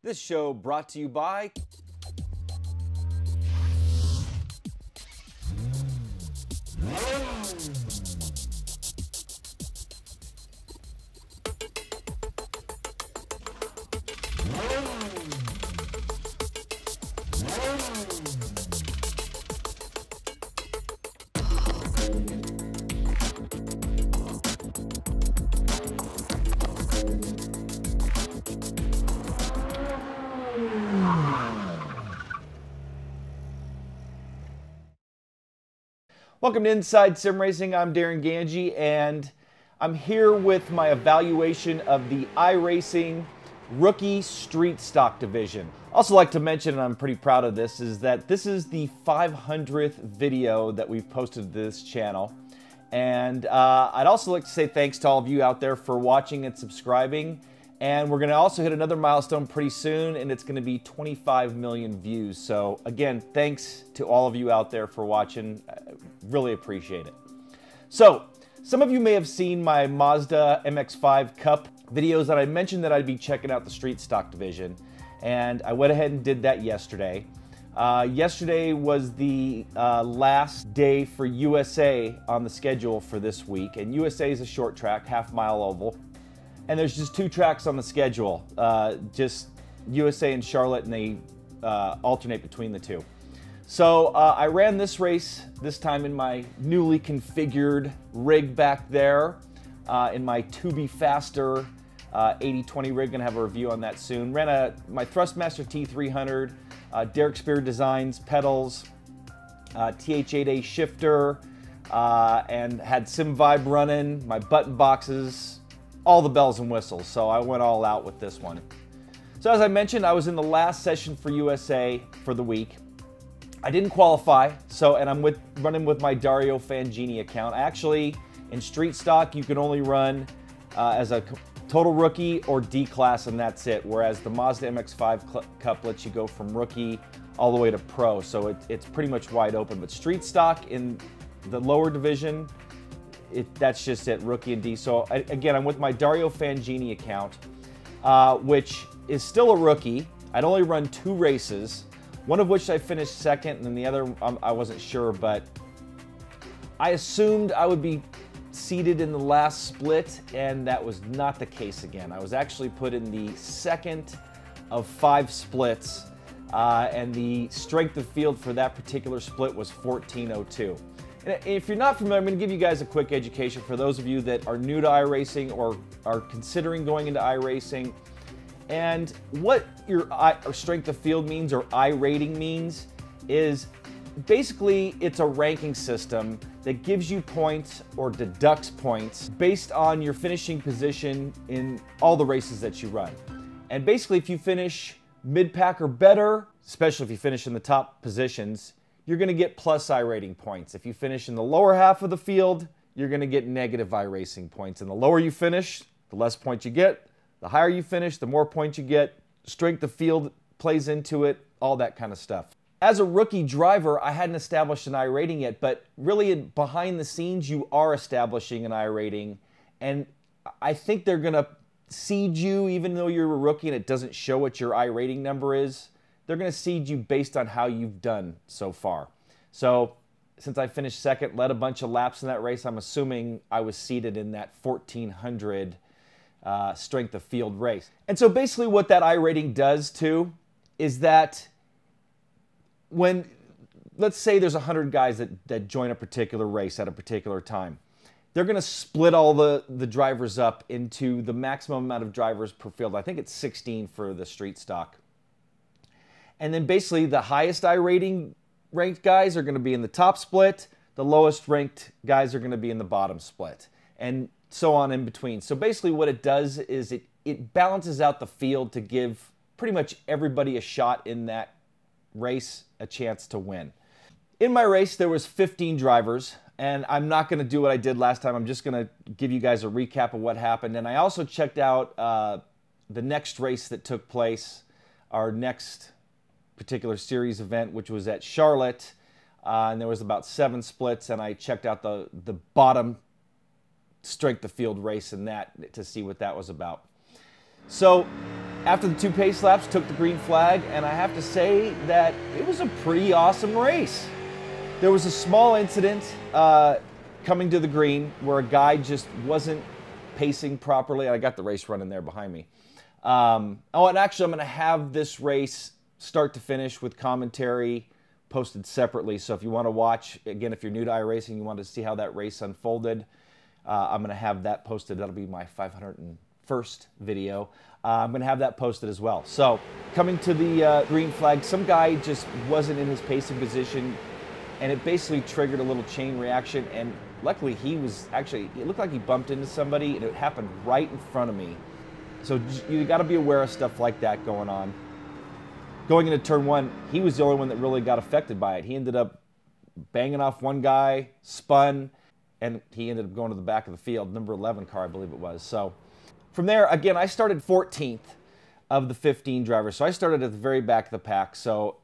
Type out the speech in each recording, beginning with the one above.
This show brought to you by Welcome to Inside Sim Racing. I'm Darren Ganji, and I'm here with my evaluation of the iRacing Rookie Street Stock Division. Also like to mention, and I'm pretty proud of this, is that this is the 500th video that we've posted to this channel. And I'd also like to say thanks to all of you out there for watching and subscribing. And we're going to also hit another milestone pretty soon, and it's going to be 25 million views. So again, thanks to all of you out there for watching. I really appreciate it. So some of you may have seen my Mazda MX5 Cup videos that I mentioned that I'd be checking out the Street Stock Division. And I went ahead and did that yesterday. Yesterday was the last day for USA on the schedule for this week. And USA is a short track, half-mile oval. And there's just two tracks on the schedule, just USA and Charlotte, and they alternate between the two. So I ran this race this time in my newly configured rig back there, in my To Be Faster 80/20 rig. Gonna have a review on that soon. Ran my Thrustmaster T300, Derek Speare Designs pedals, TH8A shifter, and had Sim Vibe running, my button boxes, all the bells and whistles, so I went all out with this one. So as I mentioned, I was in the last session for USA for the week. I didn't qualify, and I'm running with my Dario Fangini account. Actually, in Street Stock, you can only run as a total rookie or D-class, and that's it, whereas the Mazda MX5 Cup lets you go from rookie all the way to pro, so it's pretty much wide open. But Street Stock in the lower division, that's just it, rookie and D. So again, I'm with my Dario Fangini account, which is still a rookie. I'd only run 2 races, one of which I finished second, and then the other I wasn't sure, but I assumed I would be seated in the last split, and that was not the case again. I was actually put in the second of 5 splits, and the strength of field for that particular split was 1402. And if you're not familiar, I'm going to give you guys a quick education for those of you that are new to iRacing or are considering going into iRacing. And what your strength of field means, or iRating means, is basically it's a ranking system that gives you points or deducts points based on your finishing position in all the races that you run. And basically, if you finish mid-pack or better, especially if you finish in the top positions, you're going to get plus iRating points. If you finish in the lower half of the field, you're going to get negative iRacing points. And the lower you finish, the less points you get. The higher you finish, the more points you get. Strength of field plays into it, all that kind of stuff. As a rookie driver, I hadn't established an iRating yet, but really behind the scenes, you are establishing an iRating. And I think they're going to seed you, even though you're a rookie and it doesn't show what your iRating number is. They're going to seed you based on how you've done so far. So since I finished second, led a bunch of laps in that race, I'm assuming I was seated in that 1400 strength of field race. And so basically what that iRating does too is that when, let's say there's 100 guys that join a particular race at a particular time, they're going to split all the drivers up into the maximum amount of drivers per field. I think it's 16 for the Street Stock. And then basically the highest iRating ranked guys are going to be in the top split. The lowest ranked guys are going to be in the bottom split. And so on in between. So basically what it does is it balances out the field to give pretty much everybody a shot in that race a chance to win. In my race, there was 15 drivers. And I'm not going to do what I did last time. I'm just going to give you guys a recap of what happened. And I also checked out the next race that took place, our next particular series event, which was at Charlotte, and there was about 7 splits, and I checked out the bottom strength of field race in that to see what that was about. So After the 2 pace laps, took the green flag, and I have to say that it was a pretty awesome race. There was a small incident coming to the green where a guy just wasn't pacing properly. I got the race running there behind me. Oh, and actually I'm going to have this race start to finish with commentary posted separately. So if you want to watch, again, if you're new to iRacing, you want to see how that race unfolded, I'm going to have that posted. That'll be my 501st video. I'm going to have that posted as well. So coming to the green flag, some guy just wasn't in his pacing position, and it basically triggered a little chain reaction. And luckily he was actually, it looked like he bumped into somebody, and it happened right in front of me. So you got to be aware of stuff like that going on. Going into turn 1, he was the only one that really got affected by it. He ended up banging off one guy, spun, and he ended up going to the back of the field, number 11 car, I believe it was. So from there, again, I started 14th of the 15 drivers. So I started at the very back of the pack. So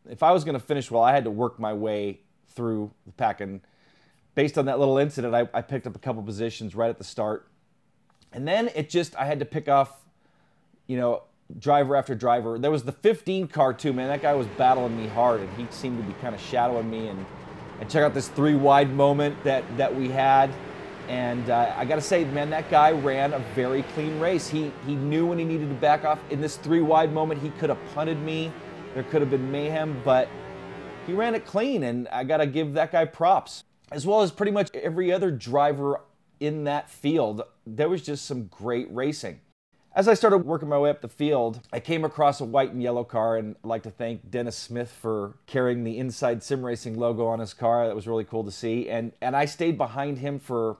if I was going to finish well, I had to work my way through the pack. And based on that little incident, I picked up a couple positions right at the start. And then it just, I had to pick off, you know, driver after driver. There was the 15 car too, man. That guy was battling me hard, and he seemed to be kind of shadowing me. And check out this 3 wide moment that we had. And I got to say, man, that guy ran a very clean race. He knew when he needed to back off. In this 3 wide moment, he could have punted me. There could have been mayhem, but he ran it clean, and I got to give that guy props. As well as pretty much every other driver in that field, there was just some great racing. As I started working my way up the field, I came across a white and yellow car, and I'd like to thank Dennis Smith for carrying the Inside Sim Racing logo on his car. That was really cool to see. And I stayed behind him for,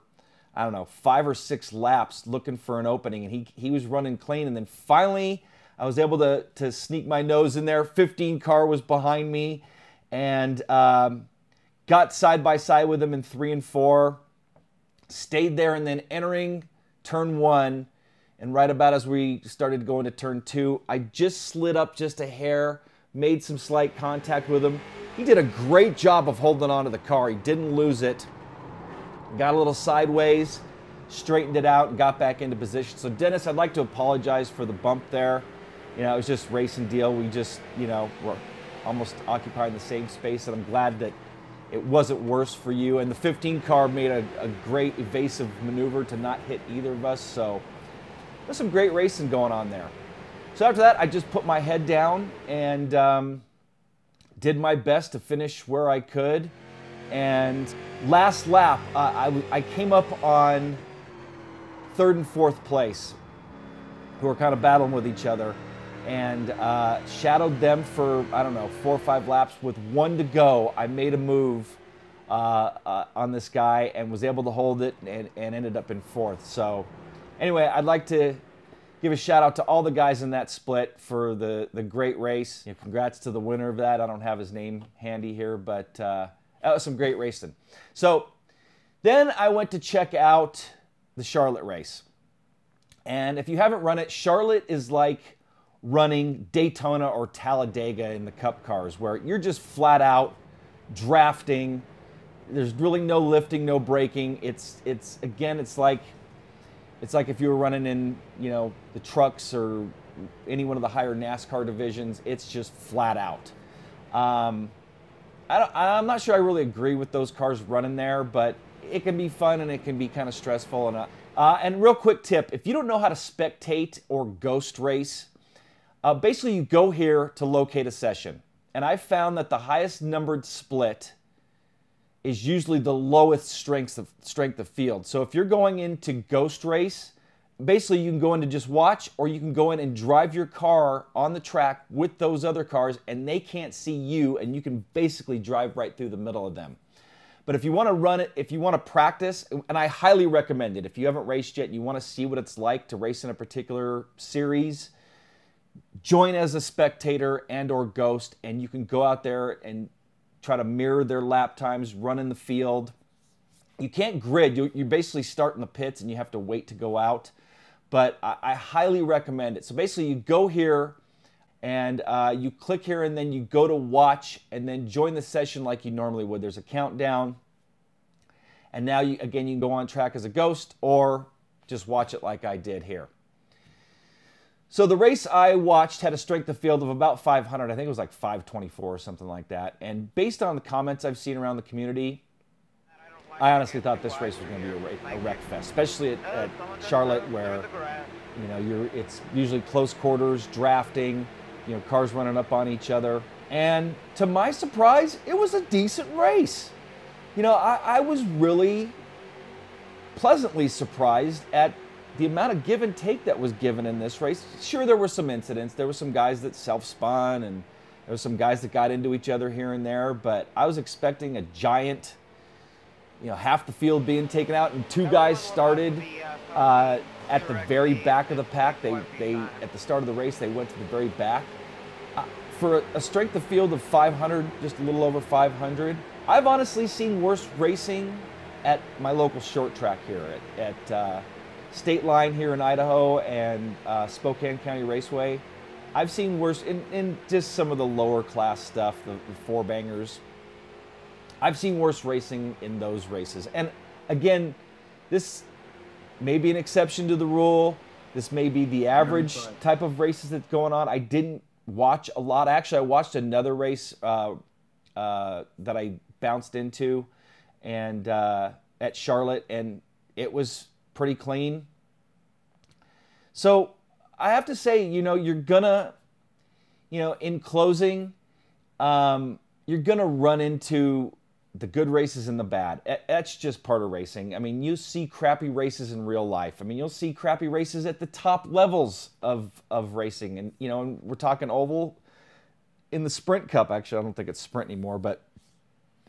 I don't know, 5 or 6 laps looking for an opening, and he was running clean. And then finally, I was able to sneak my nose in there. 15 car was behind me, and got side by side with him in 3 and 4. Stayed there, and then entering turn 1, and right about as we started going to turn 2, I just slid up just a hair, made some slight contact with him. He did a great job of holding on to the car. He didn't lose it. Got a little sideways, straightened it out, and got back into position. So Dennis, I'd like to apologize for the bump there. You know, it was just racing deal. We just, you know, were almost occupying the same space, and I'm glad that it wasn't worse for you. And the 15 car made a great evasive maneuver to not hit either of us. So there's some great racing going on there. So after that, I just put my head down and did my best to finish where I could. And last lap, I came up on 3rd and 4th place, who were kind of battling with each other, and shadowed them for, I don't know, 4 or 5 laps. With 1 to go, I made a move on this guy and was able to hold it, and ended up in 4th. So anyway, I'd like to give a shout out to all the guys in that split for the great race. You know, congrats to the winner of that. I don't have his name handy here, but that was some great racing. So then I went to check out the Charlotte race. And if you haven't run it, Charlotte is like running Daytona or Talladega in the Cup cars, where you're just flat out drafting. There's really no lifting, no braking. It's like if you were running in, you know, the trucks or any one of the higher NASCAR divisions. It's just flat out. I'm not sure I really agree with those cars running there, but it can be fun and it can be kind of stressful. And real quick tip, if you don't know how to spectate or ghost race, basically you go here to locate a session. And I found that the highest numbered split is usually the lowest strength of field. So if you're going into ghost race, basically you can go in to just watch, or you can go in and drive your car on the track with those other cars, and they can't see you, and you can basically drive right through the middle of them. But if you want to run it, if you want to practice, and I highly recommend it, if you haven't raced yet and you want to see what it's like to race in a particular series, join as a spectator and or ghost, and you can go out there and try to mirror their lap times, run in the field. You can't grid. You basically start in the pits and you have to wait to go out. But I highly recommend it. So basically you go here and you click here, and then you go to watch, and then join the session like you normally would. There's a countdown. And now, you can go on track as a ghost or just watch it like I did here. So the race I watched had a strength of field of about 500. I think it was like 524 or something like that. And based on the comments I've seen around the community, I honestly thought this race was going to be a wreck fest, especially at Charlotte, where it's usually close quarters, drafting, cars running up on each other. And to my surprise, it was a decent race. I was really pleasantly surprised at the amount of give and take that was given in this race. Sure, there were some incidents. There were some guys that self-spun, and there were some guys that got into each other here and there, but I was expecting a giant, half the field being taken out, and two guys started at the very back of the pack. They at the start of the race, they went to the very back. For a strength of field of 500, just a little over 500, I've honestly seen worse racing at my local short track here at State Line here in Idaho and Spokane County Raceway. I've seen worse in just some of the lower class stuff, the four bangers. I've seen worse racing in those races. And again, this may be an exception to the rule. This may be the average type of races that's going on. I didn't watch a lot. Actually, I watched another race that I bounced into and at Charlotte, and it was pretty clean. So I have to say, you're gonna, in closing, you're gonna run into the good races and the bad. That's just part of racing. I mean, you see crappy races in real life. I mean, you'll see crappy races at the top levels of racing. And, and we're talking oval in the Sprint Cup. Actually, I don't think it's Sprint anymore, but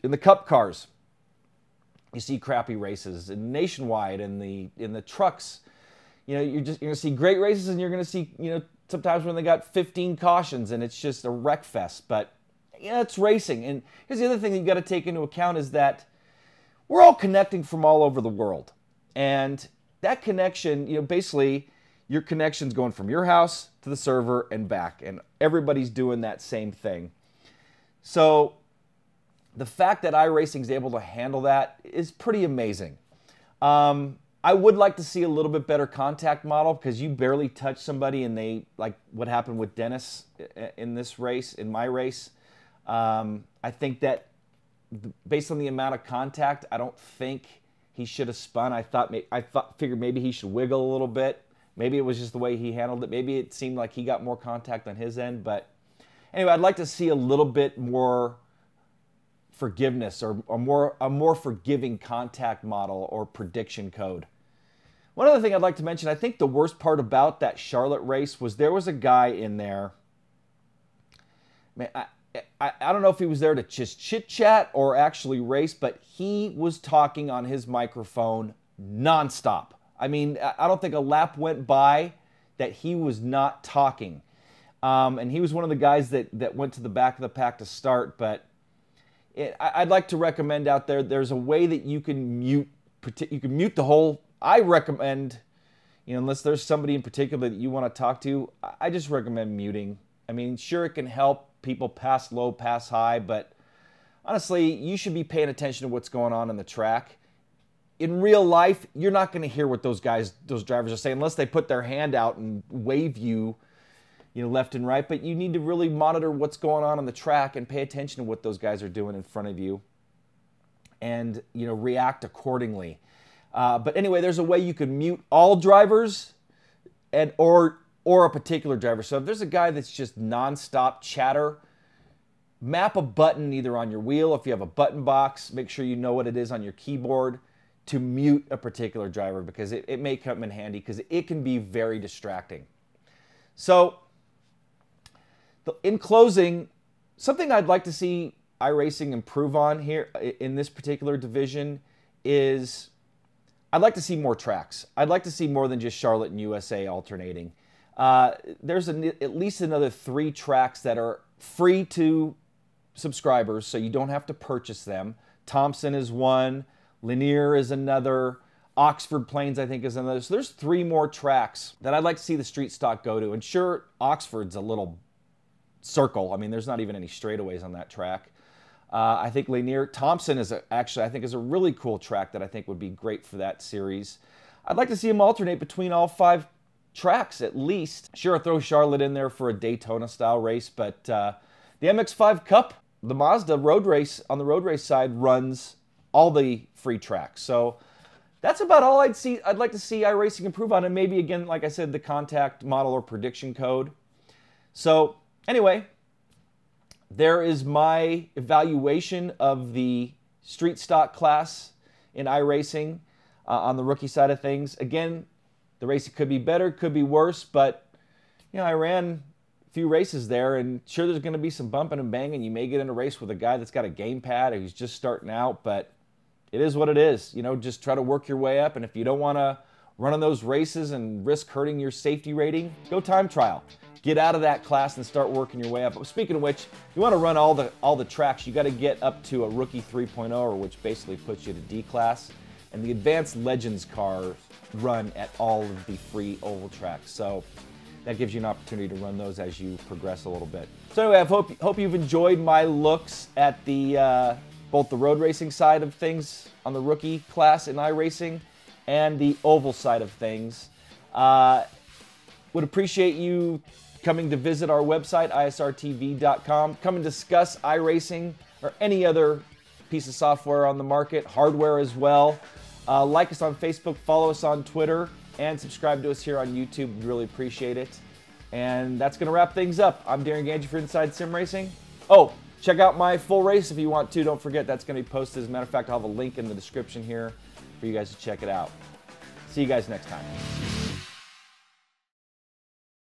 in the Cup cars, you see crappy races. And nationwide, in the trucks, you're going to see great races, and you're going to see, sometimes when they got 15 cautions and it's just a wreck fest. But it's racing. And here's the other thing that you got to take into account is that we're all connecting from all over the world. And that connection, basically your connection's going from your house to the server and back. And everybody's doing that same thing. So the fact that iRacing is able to handle that is pretty amazing. I would like to see a little bit better contact model, because you barely touch somebody and they, like what happened with Dennis in this race, in my race. I think that based on the amount of contact, I don't think he should have spun. I figured maybe he should wiggle a little bit. Maybe it was just the way he handled it. Maybe it seemed like he got more contact on his end. But anyway, I'd like to see a little bit more forgiveness, or a more forgiving contact model or prediction code. One other thing I'd like to mention, I think the worst part about that Charlotte race was there was a guy in there. Man, I don't know if he was there to just chit-chat or actually race, but he was talking on his microphone nonstop. I mean, I don't think a lap went by that he was not talking. And he was one of the guys that went to the back of the pack to start. But I'd like to recommend out there, there's a way that you can mute the whole. I recommend, unless there's somebody in particular that you want to talk to, I just recommend muting. I mean, sure, it can help people pass low, pass high, but honestly, you should be paying attention to what's going on in the track. In real life, you're not going to hear what those drivers are saying, unless they put their hand out and wave you, left and right. But you need to really monitor what's going on the track and pay attention to what those guys are doing in front of you, and react accordingly. But anyway, there's a way you can mute all drivers or a particular driver. So if there's a guy that's just nonstop chatter, map a button either on your wheel. If you have a button box, make sure you know what it is on your keyboard to mute a particular driver, because it may come in handy, because it can be very distracting. So in closing, something I'd like to see iRacing improve on here in this particular division is I'd like to see more tracks. I'd like to see more than just Charlotte and USA alternating. There's at least another 3 tracks that are free to subscribers, so you don't have to purchase them. Thompson is one, Lanier is another, Oxford Plains I think is another. So there's 3 more tracks that I'd like to see the street stock go to. And sure, Oxford's a little circle. I mean, there's not even any straightaways on that track. I think Lanier, Thompson is actually I think is a really cool track that I think would be great for that series. I'd like to see them alternate between all 5 tracks at least. Sure, throw Charlotte in there for a Daytona style race, but the MX5 Cup, the Mazda road race on the road race side runs all the free tracks. So that's about all I'd like to see iRacing improve on, and maybe again, like I said, the contact model or prediction code. So anyway, there is my evaluation of the street stock class in iRacing on the rookie side of things. Again, the racing could be better, could be worse, but you know, I ran a few races there, and sure, there's going to be some bumping and banging. You may get in a race with a guy that's got a gamepad or who's just starting out, but it is what it is. You know, just try to work your way up, and if you don't want to run on those races and risk hurting your safety rating, go time trial. Get out of that class and start working your way up. But speaking of which, you want to run all the tracks, you got to get up to a Rookie 3.0, which basically puts you to D class. And the Advanced Legends cars run at all of the free oval tracks. So that gives you an opportunity to run those as you progress a little bit. So anyway, I hope you've enjoyed my looks at the both the road racing side of things on the rookie class in iRacing and the oval side of things. Would appreciate you coming to visit our website, ISRTV.com. Come and discuss iRacing or any other piece of software on the market, hardware as well. Like us on Facebook, follow us on Twitter, and subscribe to us here on YouTube. We'd really appreciate it. And that's going to wrap things up. I'm Darren Ganji for Inside Sim Racing. Oh, check out my full race if you want to. Don't forget, that's going to be posted. As a matter of fact, I'll have a link in the description here for you guys to check it out. See you guys next time.